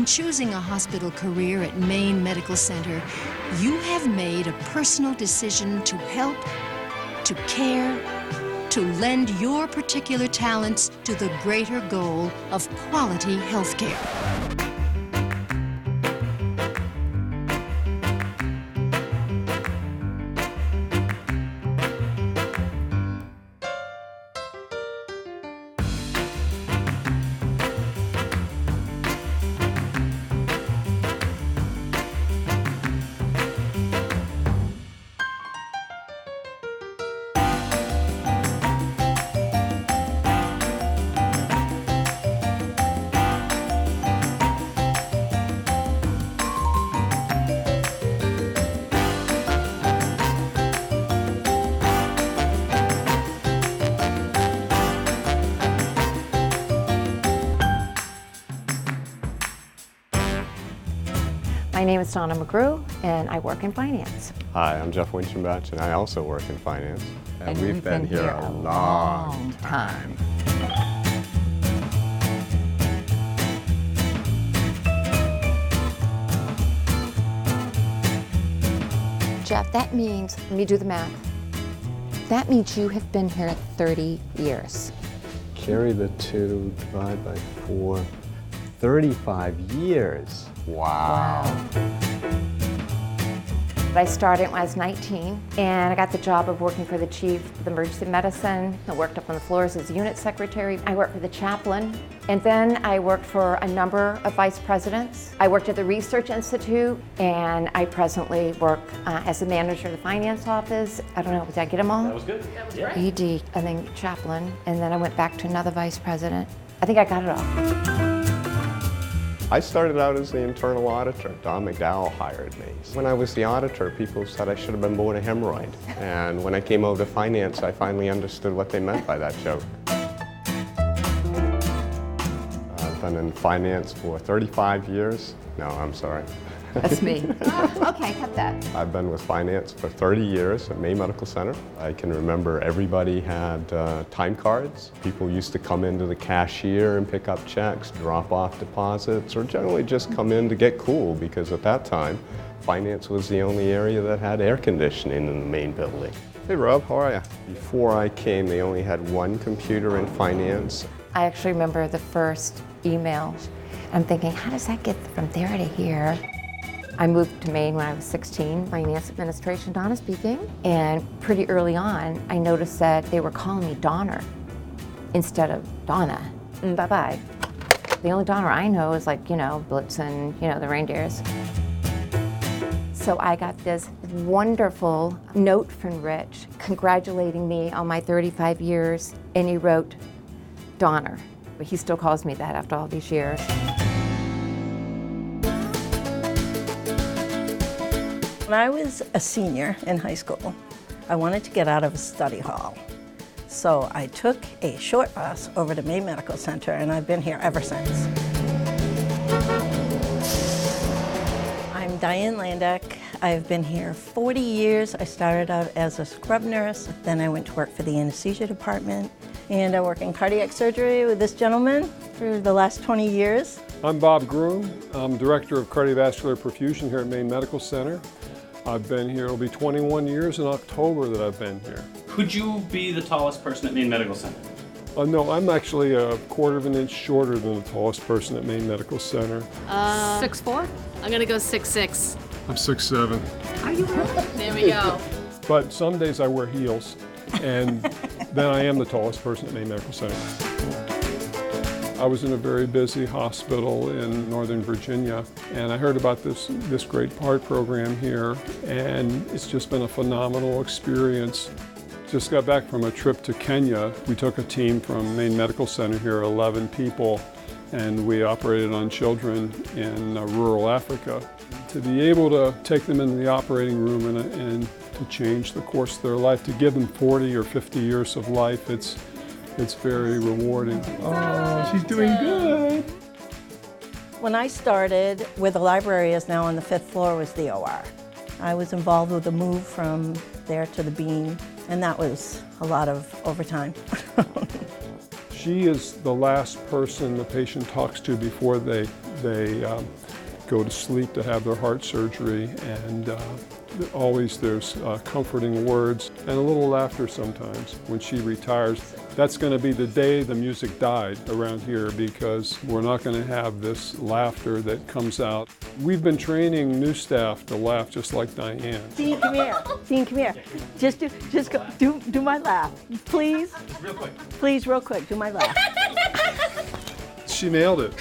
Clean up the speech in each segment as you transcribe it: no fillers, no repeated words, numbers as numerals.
choosing a hospital career at Maine Medical Center, you have made a personal decision to help, to care, to lend your particular talents to the greater goal of quality health care. My name is Donna McGrew, and I work in finance. Hi, I'm Jeff Winchenbach, and I also work in finance. And we've been here a long time. Jeff, that means, let me do the math. That means you have been here 30 years. Carry the 2, divide by 4, 35 years. Wow. I started when I was 19, and I got the job of working for the chief of emergency medicine. I worked up on the floors as unit secretary. I worked for the chaplain, and then I worked for a number of vice presidents. I worked at the Research Institute, and I presently work as the manager of the finance office. I don't know, did I get them all? That was good. That was great. ED, and then chaplain, and then I went back to another vice president. I think I got it all. I started out as the internal auditor. Don McDowell hired me. When I was the auditor, people said I should have been born a hemorrhoid. And when I came over to finance, I finally understood what they meant by that joke. I've been in finance for 35 years. No, I'm sorry. That's me. Okay, cut that. I've been with finance for 30 years at Maine Medical Center. I can remember everybody had time cards. People used to come into the cashier and pick up checks, drop off deposits, or generally just come in to get cool, because at that time, finance was the only area that had air conditioning in the main building. Hey Rob, how are you? Before I came, they only had one computer in finance. I actually remember the first email. I'm thinking, how does that get from there to here? I moved to Maine when I was 16, finance administration, Donna speaking, and pretty early on, I noticed that they were calling me Donner instead of Donna. Bye-bye. The only Donner I know is like, Blitzen, the reindeers. So I got this wonderful note from Rich congratulating me on my 35 years, and he wrote Donner. But he still calls me that after all these years. When I was a senior in high school, I wanted to get out of a study hall. So I took a short bus over to Maine Medical Center, and I've been here ever since. I'm Diane Landeck. I've been here 40 years. I started out as a scrub nurse, then I went to work for the anesthesia department, and I work in cardiac surgery with this gentleman for the last 20 years. I'm Bob Groom. I'm Director of Cardiovascular Perfusion here at Maine Medical Center. I've been here, it'll be 21 years in October that I've been here. Could you be the tallest person at Maine Medical Center? No, I'm actually a quarter of an inch shorter than the tallest person at Maine Medical Center. 6'4"? I'm gonna go 6'6". I'm 6'7". Are you really? There we go. But some days I wear heels, and then I am the tallest person at Maine Medical Center. I was in a very busy hospital in Northern Virginia, and I heard about this great PART program here, and it's just been a phenomenal experience. Just got back from a trip to Kenya. We took a team from Maine Medical Center here, 11 people, and we operated on children in rural Africa. To be able to take them into the operating room and to change the course of their life, to give them 40 or 50 years of life, it's very rewarding. Oh, she's doing good. When I started, where the library is now on the 5th floor was the OR. I was involved with the move from there to the beam, and that was a lot of overtime. She is the last person the patient talks to before they go to sleep to have their heart surgery, and always there's comforting words and a little laughter sometimes when she retires. That's going to be the day the music died around here, because we're not going to have this laughter that comes out. We've been training new staff to laugh just like Diane. Dean, come here. Dean, come here. Just go, do my laugh, please. Real quick. Please, real quick, do my laugh. She nailed it.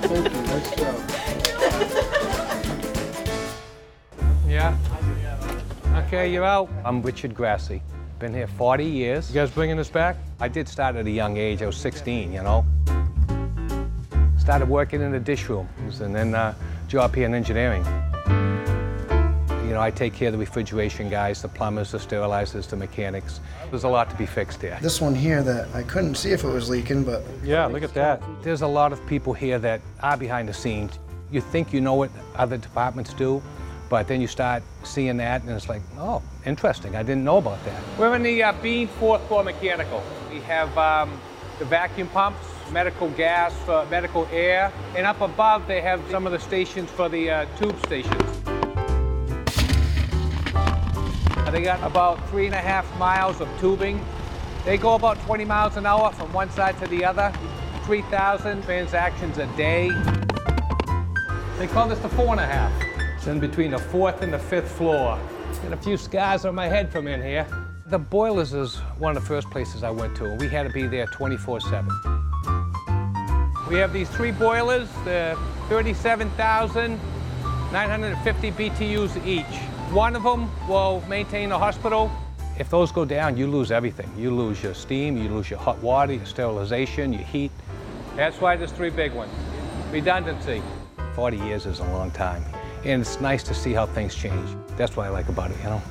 Thank you, nice job. Yeah. Okay, you're out. I'm Richard Grassi. Been here 40 years. You guys bringing this back? I did start at a young age. I was 16, you know. Started working in the dish rooms, and then job here in engineering. You know, I take care of the refrigeration guys, the plumbers, the sterilizers, the mechanics. There's a lot to be fixed here. This one here that I couldn't see if it was leaking, but... Yeah, look at that. There's a lot of people here that are behind the scenes. You think you know what other departments do, but then you start seeing that, and it's like, oh, interesting. I didn't know about that. We're in the Bean 4th floor mechanical. We have the vacuum pumps, medical gas for medical air, and up above they have some of the stations for the tube stations. They got about 3.5 miles of tubing. They go about 20 miles an hour from one side to the other, 3,000 transactions a day. They call this the 4.5. It's in between the 4th and the 5th floor. Got a few scars on my head from in here. The boilers is one of the first places I went to, and we had to be there 24/7. We have these 3 boilers, they're 37,950 BTUs each. One of them will maintain the hospital. If those go down, you lose everything. You lose your steam, you lose your hot water, your sterilization, your heat. That's why there's 3 big ones. Redundancy. 40 years is a long time. And it's nice to see how things change. That's what I like about it, you know?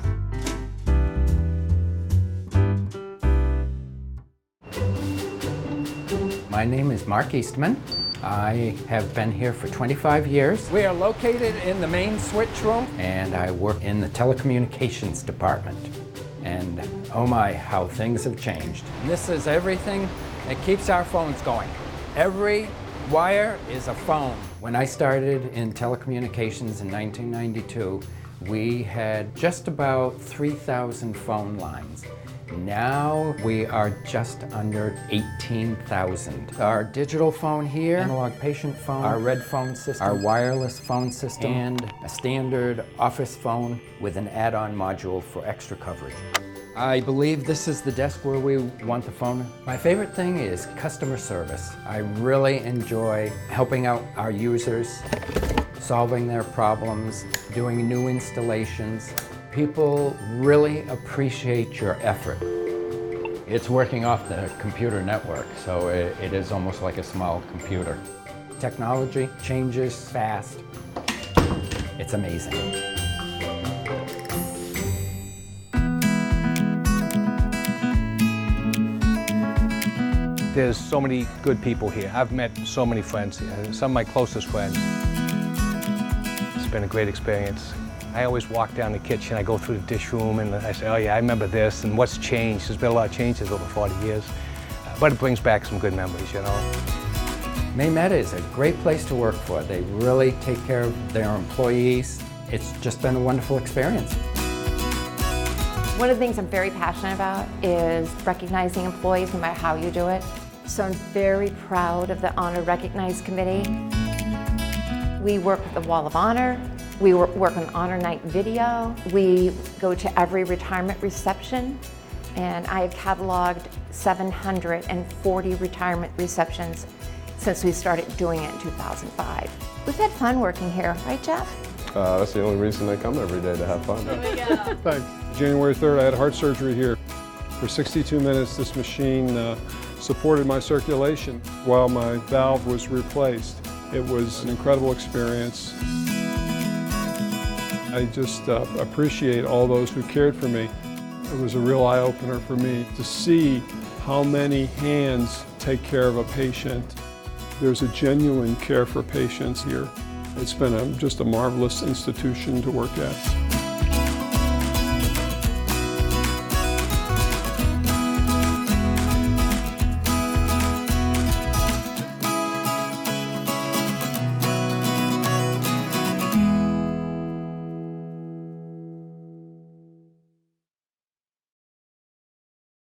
My name is Mark Eastman. I have been here for 25 years. We are located in the main switch room, and I work in the telecommunications department. And oh my, how things have changed. This is everything that keeps our phones going. Every wire is a phone. When I started in telecommunications in 1992, we had just about 3,000 phone lines. Now we are just under 18,000. Our digital phone here, analog patient phone, our red phone system, our wireless phone system, and a standard office phone with an add-on module for extra coverage. I believe this is the desk where we want the phone. My favorite thing is customer service. I really enjoy helping out our users, solving their problems, doing new installations. People really appreciate your effort. It's working off the computer network, so it is almost like a small computer. Technology changes fast. It's amazing. There's so many good people here. I've met so many friends here, some of my closest friends. It's been a great experience. I always walk down the kitchen, I go through the dish room, and I say, oh yeah, I remember this, and what's changed? There's been a lot of changes over 40 years, but it brings back some good memories, you know. Maymed is a great place to work for. They really take care of their employees. It's just been a wonderful experience. One of the things I'm very passionate about is recognizing employees no matter how you do it. So I'm very proud of the Honor Recognized Committee. We work with the Wall of Honor. We work on Honor Night video. We go to every retirement reception, and I have cataloged 740 retirement receptions since we started doing it in 2005. We've had fun working here, right, Jeff? That's the only reason I come every day, to have fun. There we go. Thanks. January 3rd, I had heart surgery here. For 62 minutes, this machine supported my circulation while my valve was replaced. It was an incredible experience. I just appreciate all those who cared for me. It was a real eye-opener for me to see how many hands take care of a patient. There's a genuine care for patients here. It's been just a marvelous institution to work at.